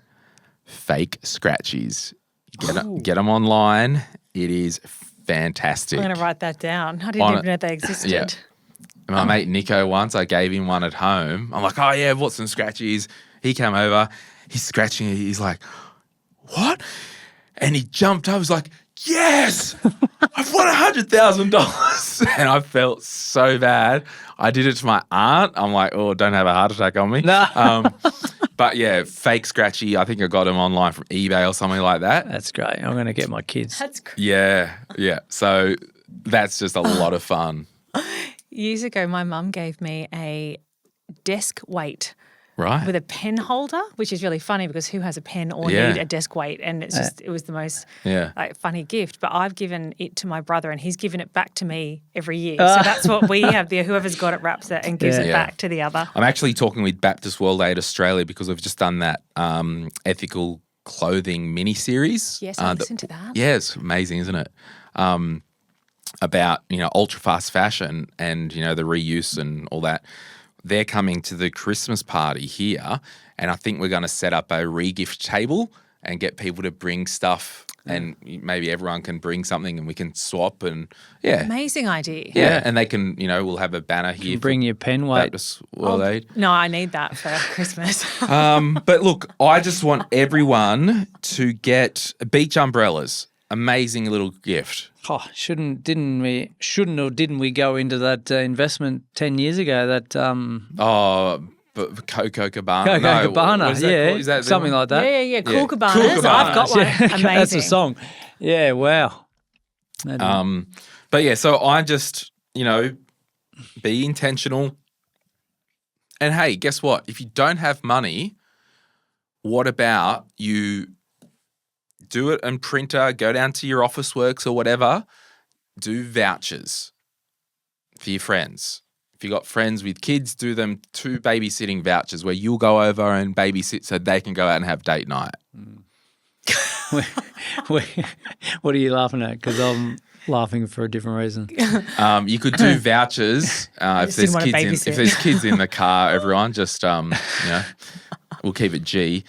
S1: Fake scratchies. Get them online. It is fantastic.
S3: I'm going to write that down. I didn't even know they existed.
S1: Yeah. My mate Nico, once I gave him one at home. I'm like, oh yeah, I've bought some scratchies. He came over. He's scratching it. He's like, what? And he jumped up. I was like, yes, I've won $100,000. And I felt so bad. I did it to my aunt. I'm like, oh, don't have a heart attack on me.
S2: No.
S1: But yeah, fake scratchy. I think I got them online from eBay or something like that.
S2: That's great. I'm going to get my kids.
S3: That's great.
S1: Yeah. So that's just a lot of fun.
S3: Years ago, my mum gave me a desk weight.
S1: Right.
S3: With a pen holder, which is really funny because who has a pen or need a desk weight? And it's just, it was the most funny gift. But I've given it to my brother and he's given it back to me every year. So that's what we have there. Whoever's got it wraps it and gives it back to the other.
S1: I'm actually talking with Baptist World Aid Australia because we've just done that ethical clothing mini-series.
S3: Yes, I listened to that.
S1: Yeah, it's amazing, isn't it? about, ultra fast fashion and, the reuse and all that. They're coming to the Christmas party here, and I think we're going to set up a re-gift table and get people to bring stuff, and maybe everyone can bring something and we can swap and
S3: Amazing idea.
S1: Yeah, and they can, we'll have a banner here.
S2: You bring your pen weight.
S1: Baptist World Aid.
S3: No, I need that for Christmas.
S1: But look, I just want everyone to get beach umbrellas. Amazing little gift.
S2: Oh, didn't we go into that investment 10 years ago? That
S1: But Coco Cabana.
S2: Coco Cabana,
S1: what is that called? Is that the
S2: something
S1: one?
S2: like that.
S3: Yeah. Cool
S1: Yeah.
S3: Cabanas.
S1: Cool Cabanas.
S3: I've got one. Amazing.
S2: That's a song. Yeah, wow.
S1: But yeah, so I just, be intentional. And hey, guess what? If you don't have money, what about you do it in printer, go down to your Office Works or whatever, do vouchers for your friends. If you got friends with kids, do them 2 babysitting vouchers where you'll go over and babysit so they can go out and have date night.
S2: What are you laughing at? Because I'm laughing for a different reason.
S1: You could do vouchers if
S3: didn't wanna
S1: there's kids in the car. Everyone, just we'll keep it G.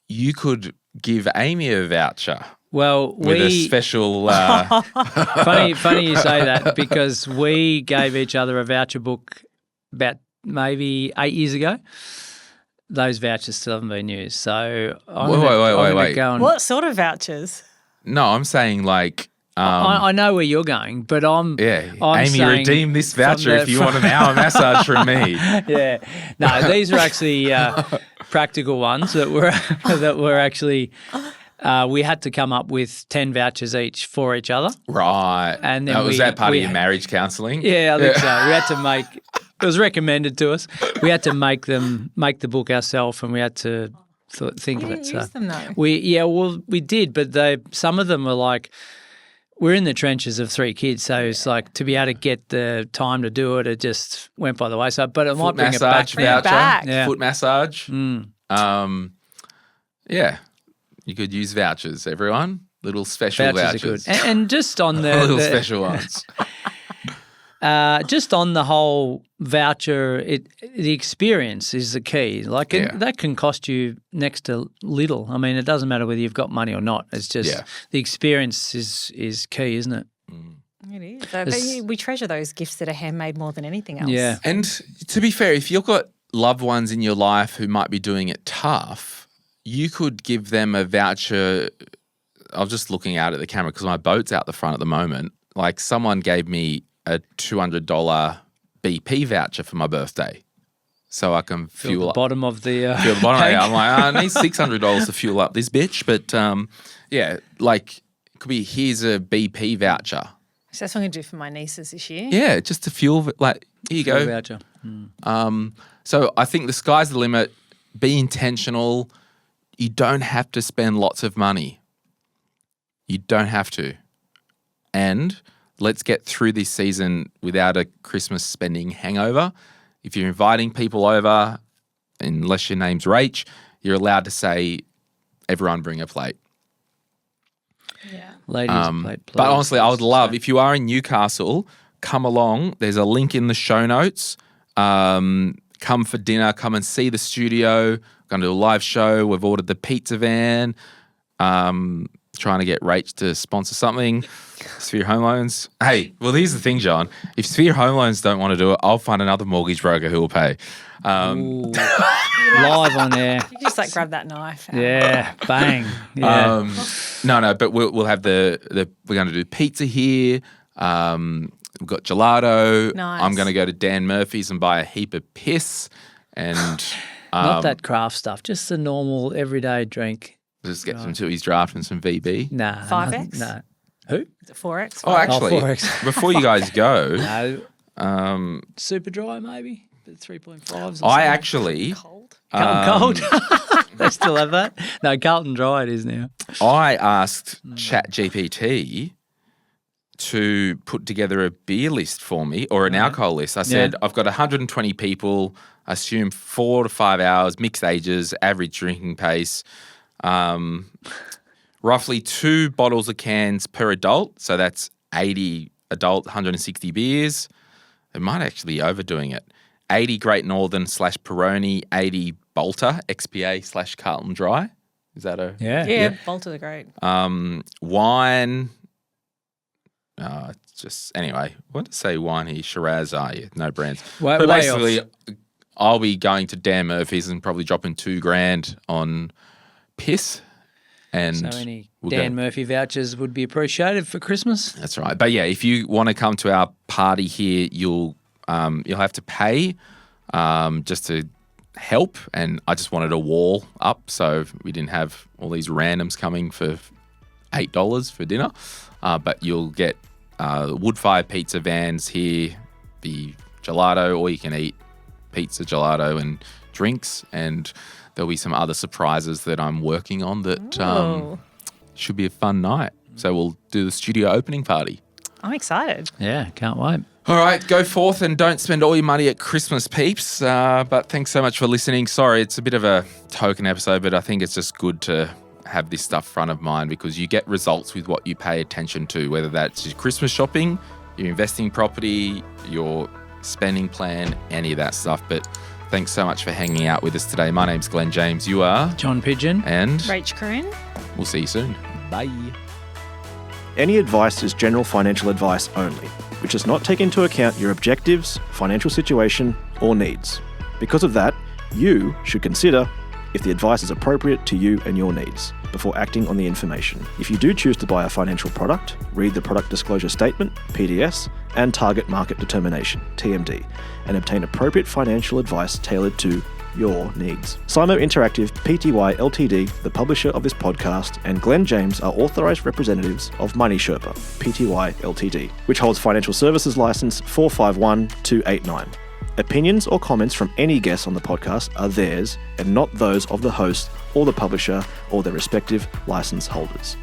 S1: You could give Amy a voucher.
S2: Well,
S1: with a special.
S2: Funny you say that, because we gave each other a voucher book about maybe 8 years ago. Those vouchers still haven't been used, so I'm
S1: wait.
S2: Go and,
S3: What sort of vouchers?
S1: No, I'm saying like.
S2: I know where you're going, but I'm
S1: Amy,
S2: saying
S1: redeem this voucher if you want an hour massage from me.
S2: Yeah, no, these are actually practical ones that were actually. We had to come up with 10 vouchers each for each other.
S1: Right.
S2: And then
S1: was that part of your marriage counselling?
S2: Yeah, I think so. We had to make – it was recommended to us. We had to make the book ourselves, and we had to think of it.
S3: You use them though.
S2: We did, but some of them were like – we're in the trenches of 3 kids, so it's like to be able to get the time to do it, it just went by the wayside. But it might bring it back.
S1: Voucher,
S2: Yeah.
S1: Foot massage. Yeah. You could use vouchers, everyone. Little special vouchers.
S2: Are good. And just on the
S1: little special ones.
S2: Just on the whole voucher, the experience is the key. Like that can cost you next to little. I mean, it doesn't matter whether you've got money or not. It's just the experience is key, isn't it?
S3: It is. But we treasure those gifts that are handmade more than anything else.
S2: Yeah.
S1: And to be fair, if you've got loved ones in your life who might be doing it tough, you could give them a voucher. I was just looking out at the camera because my boat's out the front at the moment. Like someone gave me a $200 BP voucher for my birthday, so I can fuel
S2: the
S1: up.
S2: Bottom of the
S1: Fuel the bottom. I'm like, I need $600 to fuel up this bitch. But like it could be, here's a BP voucher.
S3: So that's what I'm going to do for my nieces this year.
S1: Yeah, just to fuel. Like here you go.
S2: Voucher.
S1: So I think the sky's the limit. Be intentional. You don't have to spend lots of money. You don't have to. And let's get through this season without a Christmas spending hangover. If you're inviting people over, unless your name's Rach, you're allowed to say, everyone bring a plate.
S3: Yeah.
S2: Ladies, plate, please.
S1: But honestly, I would love, if you are in Newcastle, come along. There's a link in the show notes. Come for dinner. Come and see the studio. Going to do a live show. We've ordered the pizza van. Trying to get Rach to sponsor something. Sphere Home Loans. Hey, well, here's the thing, John. If Sphere Home Loans don't want to do it, I'll find another mortgage broker who will pay.
S2: Live on air.
S3: You just like grab that knife.
S2: Yeah, bang. Yeah.
S1: No, but we'll have we're going to do pizza here. We've got gelato.
S3: Nice.
S1: I'm going to go to Dan Murphy's and buy a heap of piss and
S2: Not that craft stuff, just the normal everyday drink.
S1: just get some Tui's draft and some VB.
S2: Nah.
S3: 5X?
S2: No. Who?
S3: Is it 4X?
S1: Oh, actually,
S2: 4X.
S1: before you guys go,
S2: No. Super dry, maybe? 3.5s.
S1: I actually
S3: Cold.
S2: Carlton Cold. They still have that? No, Carlton Dry it is now.
S1: I asked ChatGPT to put together a beer list for me or an alcohol list. I said, I've got 120 people, assume 4 to 5 hours, mixed ages, average drinking pace, roughly 2 bottles of cans per adult. So that's 80 adult 160 beers. It might actually be overdoing it. 80 Great Northern / Peroni, 80 Bolter, XPA / Carlton Dry. Is that a...
S3: Yeah, Bolters are great.
S1: Wine. It's just... Anyway, I want to say wine here. Shiraz, no brands.
S2: Way
S1: but basically,
S2: off.
S1: I'll be going to Dan Murphy's and probably dropping $2,000 on piss. And
S2: So any Dan Murphy vouchers would be appreciated for Christmas.
S1: That's right. But yeah, if you want to come to our party here, you'll have to pay just to help. And I just wanted a wall up so we didn't have all these randoms coming for $8 for dinner. But you'll get wood-fired pizza vans here, the gelato, or you can eat pizza, gelato, and drinks. And there'll be some other surprises that I'm working on that should be a fun night. So we'll do the studio opening party.
S3: I'm excited.
S2: Yeah, can't wait.
S1: All right, go forth and don't spend all your money at Christmas, peeps. But thanks so much for listening. Sorry, it's a bit of a token episode, but I think it's just good to have this stuff front of mind because you get results with what you pay attention to, whether that's your Christmas shopping, your investing property, your spending plan, any of that stuff. But thanks so much for hanging out with us today. My name's Glen James. You are?
S2: John Pidgeon.
S1: And?
S3: Rach Kroon.
S1: We'll see you soon.
S2: Bye.
S4: Any advice is general financial advice only, which does not take into account your objectives, financial situation, or needs. Because of that, you should consider if the advice is appropriate to you and your needs before acting on the information. If you do choose to buy a financial product, read the Product Disclosure Statement, PDS, and Target Market Determination, TMD, and obtain appropriate financial advice tailored to your needs. Simo Interactive Pty Ltd, the publisher of this podcast, and Glen James are authorised representatives of Money Sherpa Pty Ltd, which holds financial services license 451289. Opinions or comments from any guests on the podcast are theirs and not those of the host or the publisher or their respective license holders.